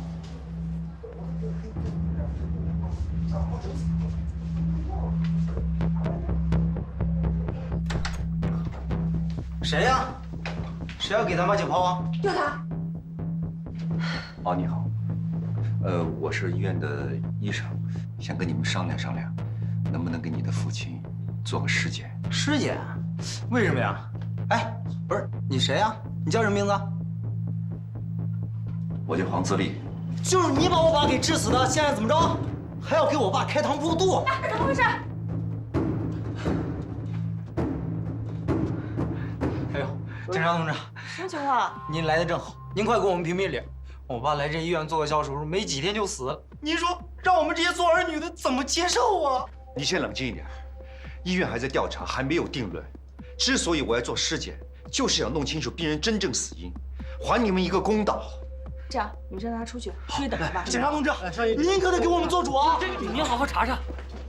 Speaker 5: 谁呀？谁要给咱妈解剖啊？
Speaker 17: 就他。
Speaker 3: 哦，你好，我是医院的医生，想跟你们商量商量，能不能给你的父亲做个尸检？
Speaker 5: 尸检？为什么呀？哎，不是你谁呀？你叫什么名字？
Speaker 3: 我叫黄自立。
Speaker 5: 就是你把我爸给治死的，现在怎么着？还要给我爸开膛破肚？
Speaker 17: 怎么回事？
Speaker 5: 哎呦，警察同志，
Speaker 17: 什么情况？
Speaker 5: 您来的正好，您快给我们评评理。我爸来这医院做个小手术，没几天就死了。您说让我们这些做儿女的怎么接受啊？
Speaker 12: 你先冷静一点，医院还在调查，还没有定论。之所以我要做尸检，就是要弄清楚病人真正死因，还你们一个公道。
Speaker 17: 这样，你们先让他出去等着吧。
Speaker 5: 警察同志，您可得给我们做主啊！
Speaker 18: 您好好查查，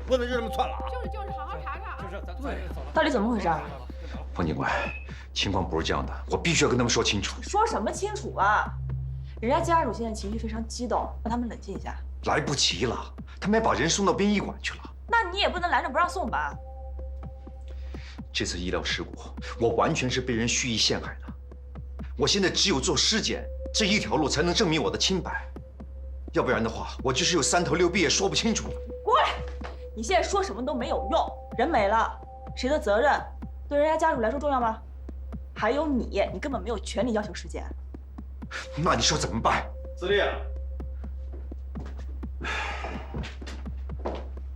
Speaker 11: 不能就这么算了啊！
Speaker 19: 就是，好好查查。
Speaker 18: 对，
Speaker 17: 到底怎么回事？
Speaker 3: 冯警官，情况不是这样的，我必须要跟他们说清楚。
Speaker 19: 说什么清楚啊？人家家属现在情绪非常激动，让他们冷静一下。
Speaker 12: 来不及了，他们还把人送到殡仪馆去了。
Speaker 19: 那你也不能拦着不让送吧？
Speaker 12: 这次医疗事故，我完全是被人蓄意陷害的。我现在只有做尸检这一条路，才能证明我的清白。要不然的话，我就是有3头6臂也说不清楚了。
Speaker 19: 滚！你现在说什么都没有用，人没了，谁的责任对人家家属来说重要吗？还有你根本没有权利要求尸检。
Speaker 3: 那你说怎么办？
Speaker 1: 司令，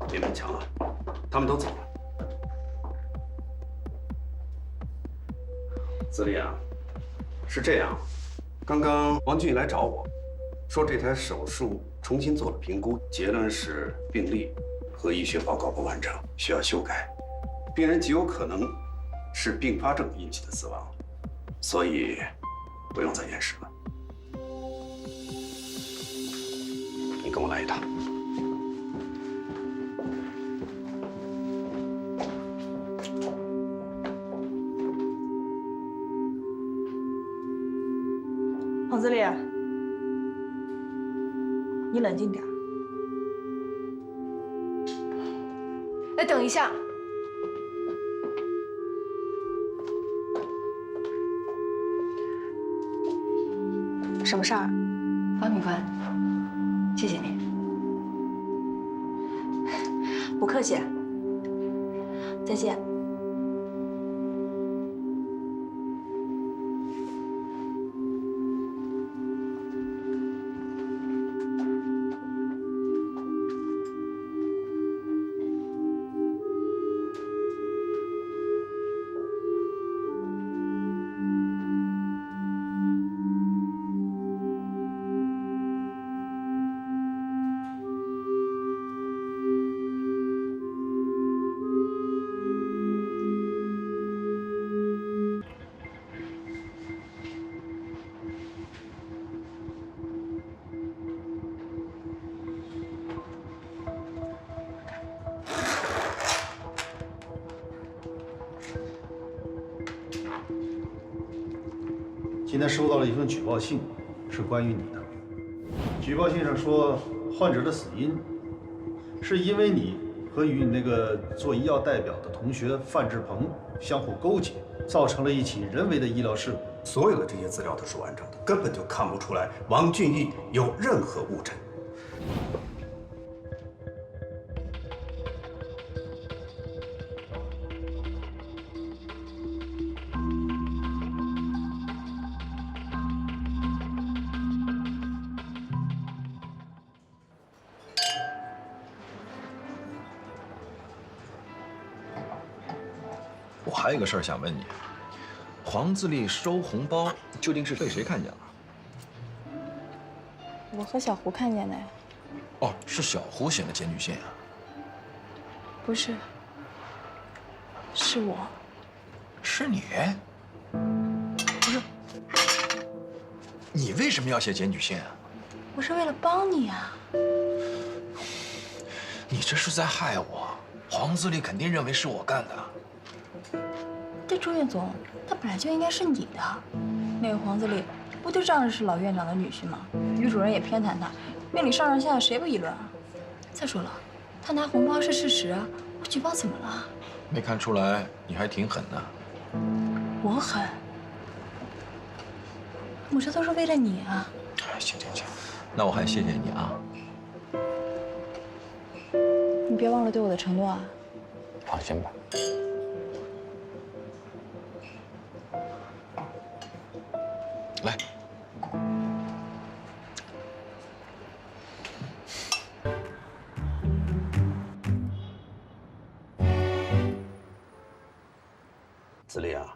Speaker 1: 别勉强了，他们都走了。司令啊，是这样，刚刚王俊来找我，说这台手术重新做了评估，结论是病历和医学报告不完整，需要修改。病人极有可能是并发症引起的死亡，所以不用再验尸了。你跟我来一趟。
Speaker 19: 黄自立，你冷静点。
Speaker 17: 哎，等一下。什么事儿？方警官，谢谢你。
Speaker 19: 不客气。再见。
Speaker 11: 今天收到了一份举报信，是关于你的。举报信上说，患者的死因是因为你和与你那个做医药代表的同学范志鹏相互勾结，造成了一起人为的医疗事故。
Speaker 1: 所有的这些资料都是完整的，根本就看不出来王俊义有任何误诊。
Speaker 12: 我还有个事儿想问你，黄自立收红包究竟是被谁看见了？
Speaker 9: 我和小胡看见的呀。
Speaker 12: 哦，是小胡写的检举信啊？
Speaker 9: 不是，是我。
Speaker 12: 是你？不是，你为什么要写检举信啊？
Speaker 9: 我是为了帮你啊。
Speaker 12: 你这是在害我！黄自立肯定认为是我干的。
Speaker 9: 这朱院总，他本来就应该是你的。那个黄自立，不就仗着是老院长的女婿吗？于主任也偏袒他，院里上下谁不议论啊？再说了，他拿红包是事实啊，我举报怎么了？
Speaker 12: 没看出来，你还挺狠的。
Speaker 9: 我狠？我这都是为了你啊！
Speaker 12: 哎，行，那我还谢谢你啊。
Speaker 9: 你别忘了对我的承诺啊！
Speaker 5: 放心吧。
Speaker 12: 来，
Speaker 1: 子立啊，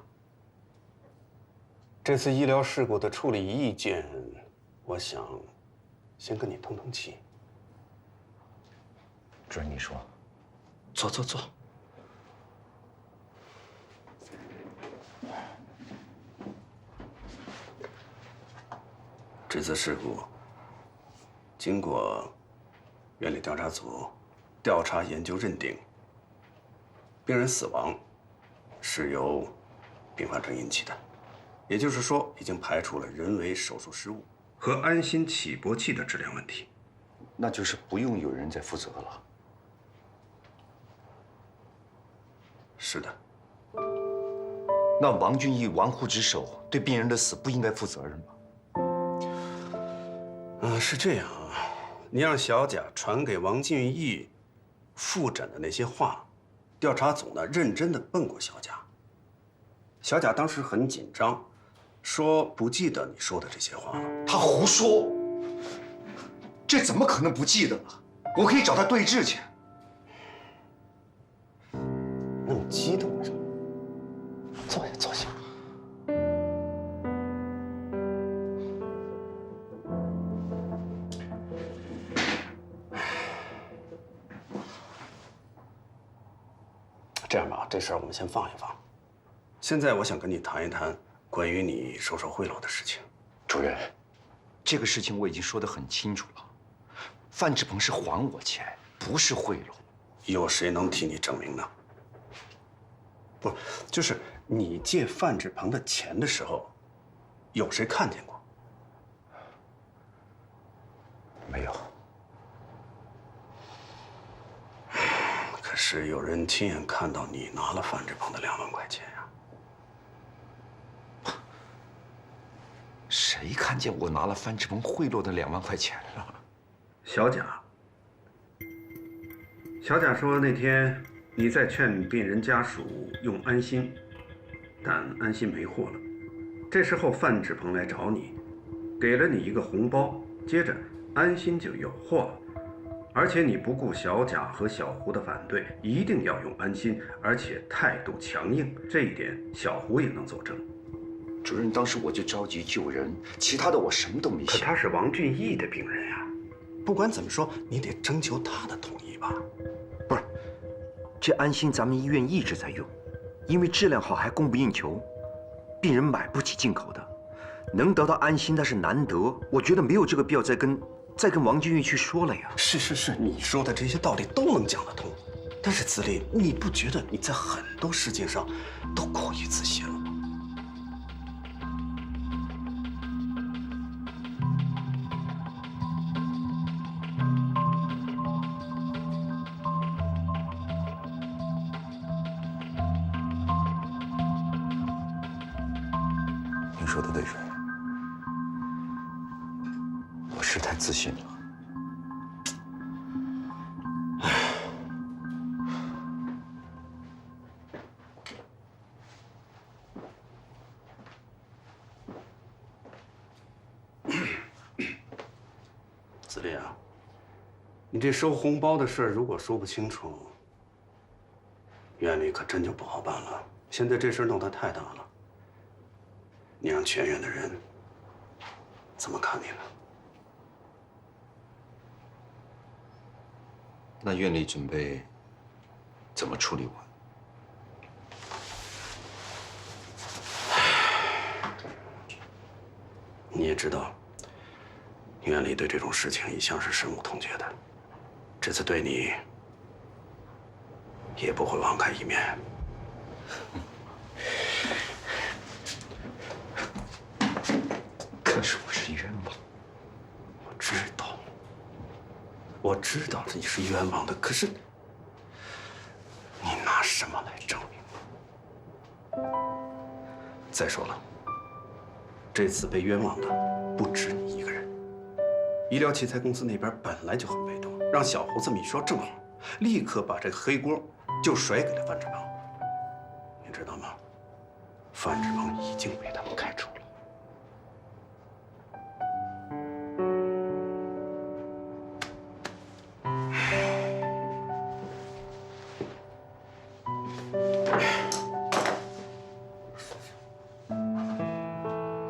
Speaker 1: 这次医疗事故的处理意见，我想先跟你通通气。
Speaker 5: 主任，你说。
Speaker 1: 坐。这次事故经过院里调查组调查研究认定，病人死亡是由并发症引起的，也就是说，已经排除了人为手术失误和安心起搏器的质量问题。
Speaker 3: 那就是不用有人再负责了。
Speaker 1: 是的。
Speaker 3: 那王俊义玩忽职守，对病人的死不应该负责任吗？
Speaker 1: 是这样啊，你让小贾传给王俊义复诊的那些话，调查组呢认真的问过小贾，小贾当时很紧张，说不记得你说的这些话了。
Speaker 12: 他胡说，这怎么可能不记得呢？我可以找他对质去。
Speaker 1: 那么激动什么？坐下，坐下。这样吧，这事儿我们先放一放。现在我想跟你谈一谈关于你收受贿赂的事情。
Speaker 3: 主任，这个事情我已经说得很清楚了，范志鹏是还我钱，不是贿赂。
Speaker 1: 有谁能替你证明呢？不，就是你借范志鹏的钱的时候，有谁看见过？
Speaker 3: 没有。
Speaker 1: 可是有人亲眼看到你拿了范志鹏的2万块钱呀。
Speaker 3: 谁看见我拿了范志鹏贿赂的2万块钱了？
Speaker 1: 小贾。小贾说那天你在劝病人家属用安心，但安心没货了。这时候范志鹏来找你，给了你一个红包，接着安心就有货了。而且你不顾小贾和小胡的反对，一定要用安心，而且态度强硬，这一点小胡也能作证。
Speaker 3: 主任，当时我就着急救人，其他的我什么都没想。
Speaker 1: 可他是王俊义的病人呀，不管怎么说，你得征求他的同意吧？
Speaker 16: 不是，这安心咱们医院一直在用，因为质量好还供不应求，病人买不起进口的，能得到安心那是难得。我觉得没有这个必要再跟王俊义去说了呀。
Speaker 1: 是，你说的这些道理都能讲得通，但是子立，你不觉得你在很多事情上都过于自信了吗？
Speaker 3: 您说的对，主任，我是太自信了。
Speaker 1: 子立啊，你这收红包的事儿如果说不清楚，院里可真就不好办了。现在这事儿闹得太大了，你让全院的人怎么看你呢？
Speaker 3: 那院里准备怎么处理我？
Speaker 1: 你也知道，院里对这种事情一向是深恶痛绝的，这次对你也不会网开一面。
Speaker 3: 可是我是冤枉。
Speaker 1: 我知道你是冤枉的，可是你拿什么来证明？再说了，这次被冤枉的不止你一个人。医疗器材公司那边本来就很被动，让小胡这么一说，正好，立刻把这个黑锅就甩给了范志鹏。你知道吗？范志鹏已经被他们开除了。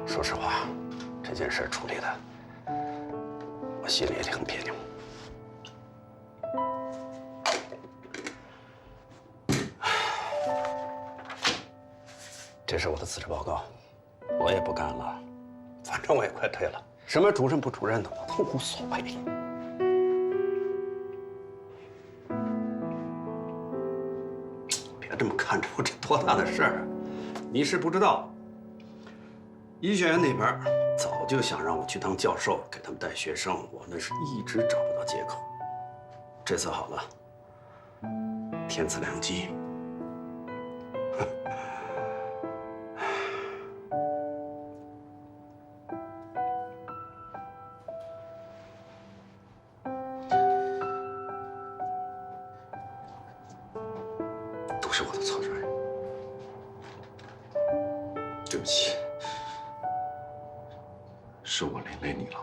Speaker 1: 说实话，这件事处理的，我心里也挺别扭。这是我的辞职报告，我也不干了，反正我也快退了，什么主任不主任的，我都无所谓。别这么看着我，这多大的事儿啊！你是不知道。医学院那边早就想让我去当教授，给他们带学生，我那是一直找不到借口。这次好了，天赐良机。
Speaker 3: 都是我的错，主任。
Speaker 10: 不起，是我连累你了。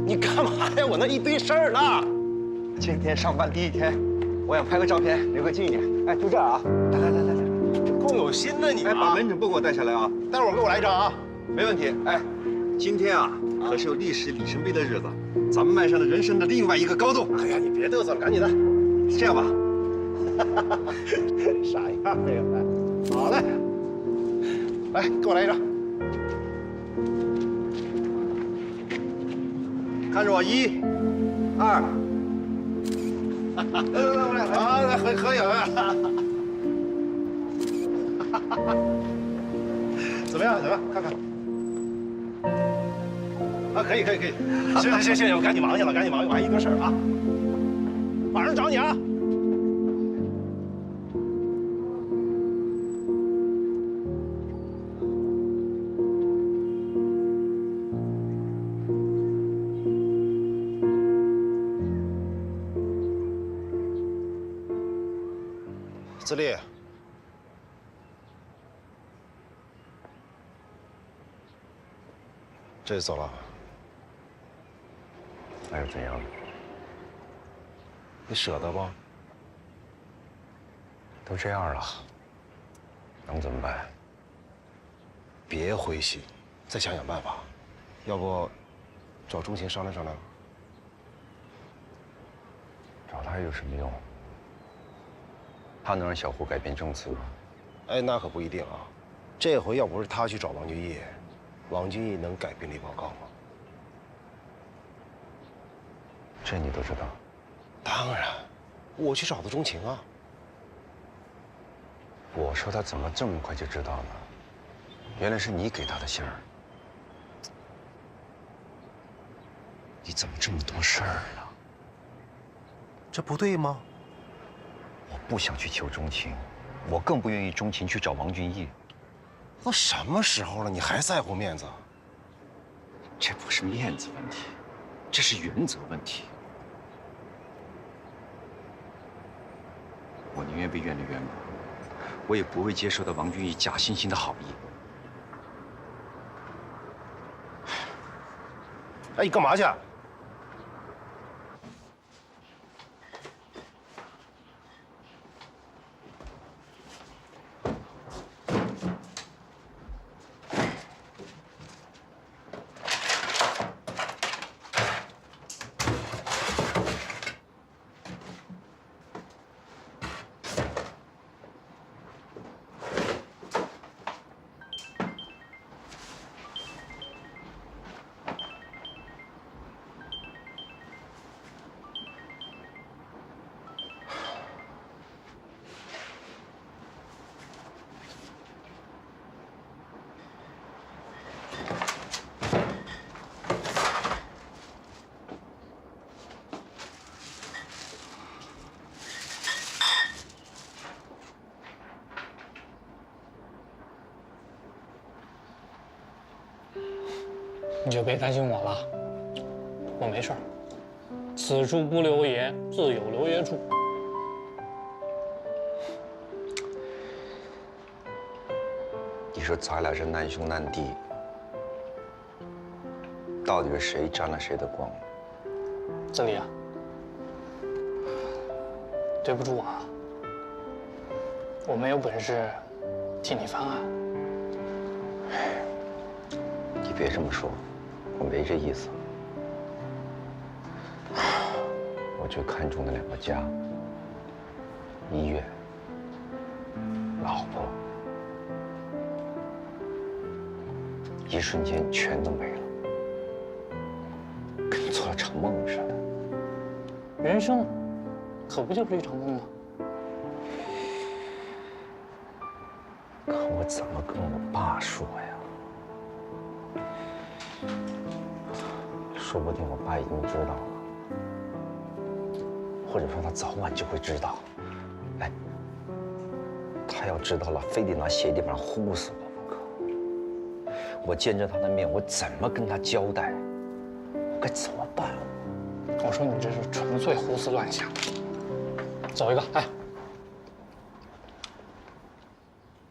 Speaker 14: 你干嘛呀？我那一堆事儿呢。今天上班第一天，我想拍个照片留个纪念。哎，就这儿啊！来，这够有心的你啊！哎，把门诊簿给我带下来啊！待会儿给我来一张啊！没问题。哎，今天啊，可是有历史里程碑的日子，咱们迈上了人生的另外一个高度。哎呀，你别嘚瑟了，赶紧的。这样吧，傻样这个，来，好嘞，来，给我来一张。看着我，1、2，来，合影啊！怎么样？看看。啊，可以。行，我赶紧忙去了，我还一堆事儿啊。马上找你啊！自立，这就走了。
Speaker 10: 那又怎样呢？
Speaker 14: 你舍得吗？
Speaker 10: 都这样了，能怎么办？
Speaker 14: 别灰心，再想想办法。要不，找钟情商量商量。
Speaker 10: 找他有什么用？他能让小胡改变政策？
Speaker 14: 哎，那可不一定啊。这回要不是他去找王俊义，王俊义能改病历报告吗？
Speaker 10: 这你都知道？
Speaker 14: 当然，我去找的钟情啊。
Speaker 10: 我说他怎么这么快就知道呢？原来是你给他的信儿。你怎么这么多事儿呢？
Speaker 14: 这不对吗？
Speaker 10: 我不想去求钟情，我更不愿意钟情去找王俊义。
Speaker 14: 都什么时候了，你还在乎面子？
Speaker 10: 这不是面子问题，这是原则问题。我宁愿被院里冤枉，我也不会接受到王俊义假惺惺的好意。
Speaker 14: 哎，你干嘛去？
Speaker 8: 你就别担心我了，我没事儿。此处不留爷，自有留爷处。
Speaker 3: 你说咱俩是难兄难弟，到底是谁沾了谁的光？
Speaker 8: 子离啊，对不住啊，我没有本事替你翻案。
Speaker 3: 你别这么说，我没这意思。我最看重的2个家，医院、老婆，一瞬间全都没了，跟做了场梦似的。
Speaker 8: 人生可不就是一场梦吗？
Speaker 3: 可我怎么跟我爸说呀？说不定我爸已经知道了，或者说他早晚就会知道。哎，他要知道了，非得拿鞋底板呼死我不可。我见着他的面，我怎么跟他交代？我该怎么办？
Speaker 8: 我说你这是纯粹胡思乱想。走一个，哎。